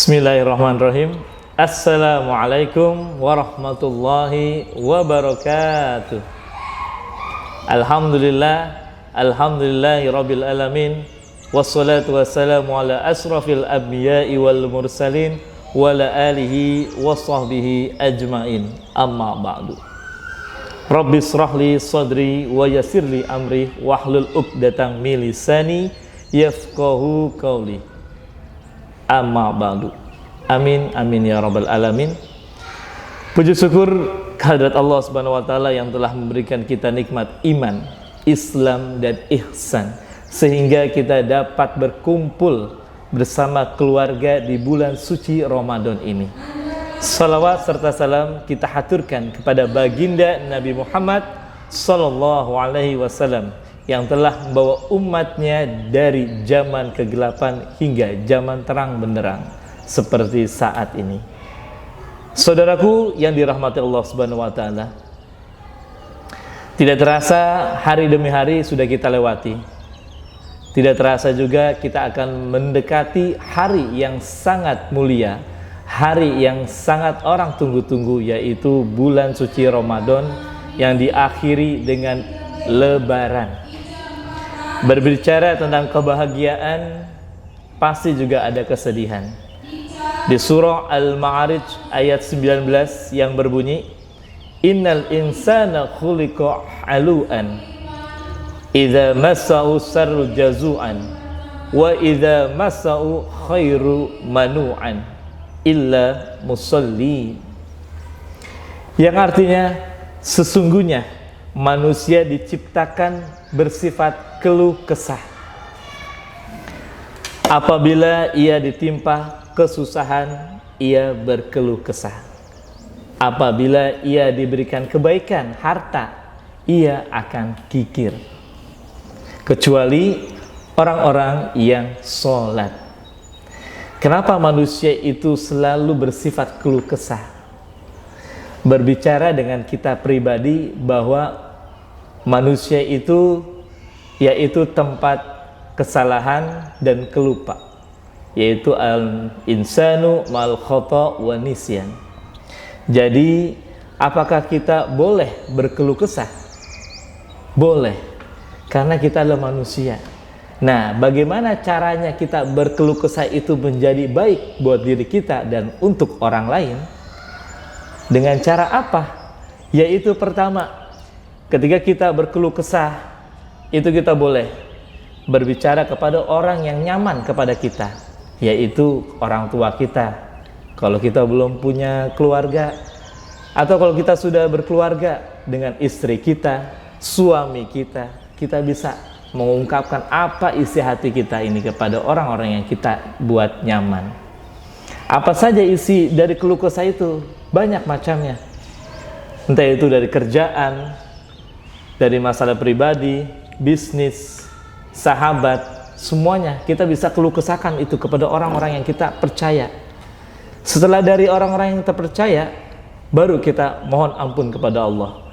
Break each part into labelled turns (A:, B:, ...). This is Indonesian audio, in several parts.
A: Bismillahirrahmanirrahim. Assalamualaikum warahmatullahi wabarakatuh. Alhamdulillahi rabbil alamin. Wassalatu wassalamu ala asrafil anbiya'i wal mursalin wa ala alihi wa sahbihi ajmain. Amma ba'du. Rabbi shrahli sadri wa yassirli amri wahlul 'uqdatam min lisani yafqahu qawli. Amma ba'du. Amin amin ya rabbal alamin. Puji syukur kehadirat Allah Subhanahu wa taala yang telah memberikan kita nikmat iman, Islam dan ihsan sehingga kita dapat berkumpul bersama keluarga di bulan suci Ramadan ini. Salawat serta salam kita haturkan kepada baginda Nabi Muhammad sallallahu alaihi wasallam yang telah membawa umatnya dari zaman kegelapan hingga zaman terang benderang seperti saat ini. Saudaraku yang dirahmati Allah Subhanahu wa taala, tidak terasa hari demi hari sudah kita lewati. Tidak terasa juga kita akan mendekati hari yang sangat mulia, hari yang sangat orang tunggu-tunggu, yaitu bulan suci Ramadan yang diakhiri dengan Lebaran. Berbicara tentang kebahagiaan, pasti juga ada kesedihan. Di surah Al-Ma'arij ayat 19 yang berbunyi, Innal insana khuliqa halu'an, idza massa'u sarru jazu'an, wa idza massa'u khairu manu'an, illa musalli. Yang artinya, sesungguhnya manusia diciptakan bersifat keluh kesah. Apabila ia ditimpa kesusahan, ia berkeluh kesah. Apabila ia diberikan kebaikan, harta, ia akan kikir. Kecuali orang-orang yang sholat. Kenapa manusia itu selalu bersifat keluh kesah? Berbicara dengan kita pribadi bahwa manusia itu yaitu tempat kesalahan dan kelupa, yaitu al-insanu mal khata' wa nisyan. Jadi apakah kita boleh berkeluh kesah? Boleh, karena kita adalah manusia. Nah, bagaimana caranya kita berkeluh kesah itu menjadi baik buat diri kita dan untuk orang lain? Dengan cara apa? Yaitu pertama, ketika kita berkeluh kesah, itu kita boleh berbicara kepada orang yang nyaman kepada kita, yaitu orang tua kita. Kalau kita belum punya keluarga, atau kalau kita sudah berkeluarga dengan istri kita, suami kita, kita bisa mengungkapkan apa isi hati kita ini kepada orang-orang yang kita buat nyaman. Apa saja isi dari keluh kesah itu? Banyak macamnya. Entah itu dari kerjaan, dari masalah pribadi, bisnis, sahabat, semuanya kita bisa keluh kesahkan itu kepada orang-orang yang kita percaya. Setelah dari orang-orang yang kita percaya, baru kita mohon ampun kepada Allah.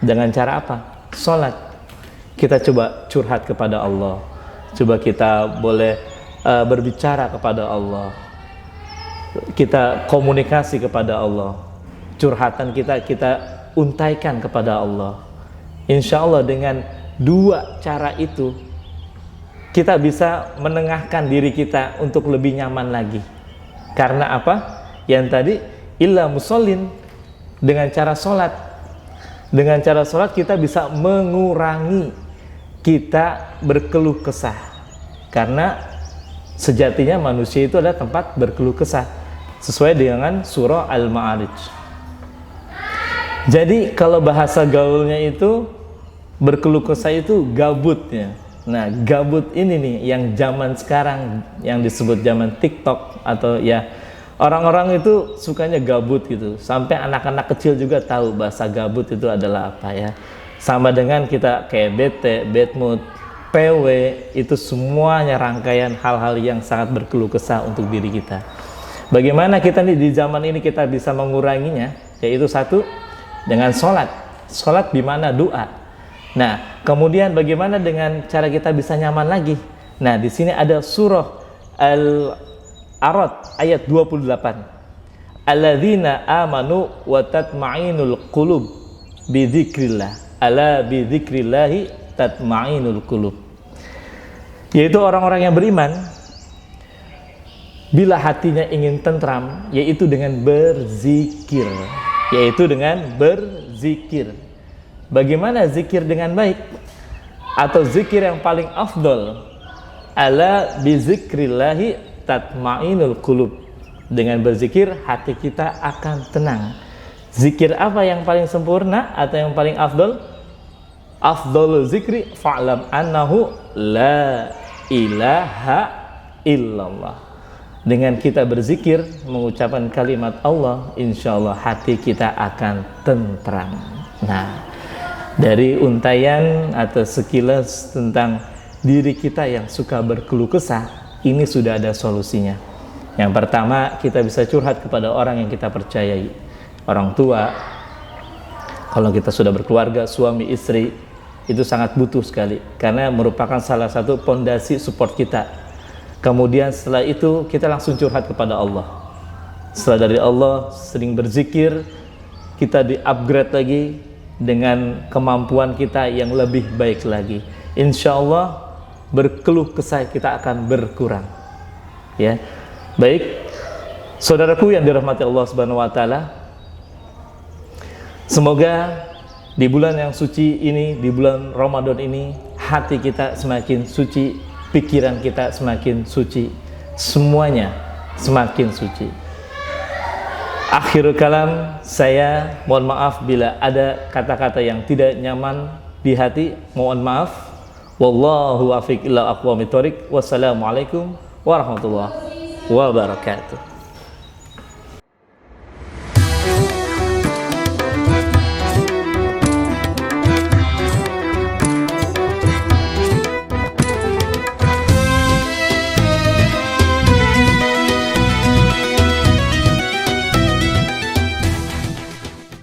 A: Dengan cara apa? Sholat. Kita coba curhat kepada Allah. Coba kita boleh berbicara kepada Allah. Kita komunikasi kepada Allah. Curhatan kita untaikan kepada Allah. Insya Allah dengan dua cara itu kita bisa menengahkan diri kita untuk lebih nyaman lagi. Karena apa? Yang tadi illa musallin, dengan cara sholat. Dengan cara sholat kita bisa mengurangi kita berkeluh kesah. Karena sejatinya manusia itu adalah tempat berkeluh kesah, sesuai dengan surah Al-Ma'arij. Jadi kalau bahasa gaulnya itu berkeluh kesah itu gabutnya. Nah, gabut ini nih yang zaman sekarang yang disebut zaman TikTok, atau ya orang-orang itu sukanya gabut gitu. Sampai anak-anak kecil juga tahu bahasa gabut itu adalah apa ya. Sama dengan kita kayak bete, bad mood, PW, itu semuanya rangkaian hal-hal yang sangat berkeluh kesah untuk diri kita. Bagaimana kita nih di zaman ini kita bisa menguranginya? Yaitu satu, dengan sholat. Sholat di mana doa. Nah, kemudian bagaimana dengan cara kita bisa nyaman lagi? Nah, di sini ada surah Arad ayat 28. Alladzina amanu wa tatma'inul qulub bi dzikrillah. Ala bi dzikrillahi tatma'inul qulub. Yaitu orang-orang yang beriman bila hatinya ingin tentram, yaitu dengan berzikir. Bagaimana zikir dengan baik? Atau zikir yang paling afdol? Ala bizikrillahi tatma'inul qulub. Dengan berzikir hati kita akan tenang. Zikir apa yang paling sempurna atau yang paling afdol? Afdolul zikri fa'lam annahu la ilaha illallah. Dengan kita berzikir, mengucapkan kalimat Allah, insya Allah hati kita akan tentram. Nah, dari untayan atau sekilas tentang diri kita yang suka berkeluh kesah, ini sudah ada solusinya. Yang pertama, kita bisa curhat kepada orang yang kita percayai. Orang tua, kalau kita sudah berkeluarga, suami, istri, itu sangat butuh sekali. Karena merupakan salah satu pondasi support kita. Kemudian setelah itu kita langsung curhat kepada Allah. Setelah dari Allah sering berzikir, kita di-upgrade lagi dengan kemampuan kita yang lebih baik lagi. Insya Allah berkeluh kesah kita akan berkurang. Ya, baik, saudaraku yang dirahmati Allah Subhanahu Wa Taala. Semoga di bulan yang suci ini, di bulan Ramadan ini, hati kita semakin suci, pikiran kita semakin suci, semuanya semakin suci. Akhirul kalam, saya mohon maaf bila ada kata-kata yang tidak nyaman di hati, mohon maaf. Wallahu afiq illa aqwamit thoriq. Wassalamualaikum warahmatullahi wabarakatuh.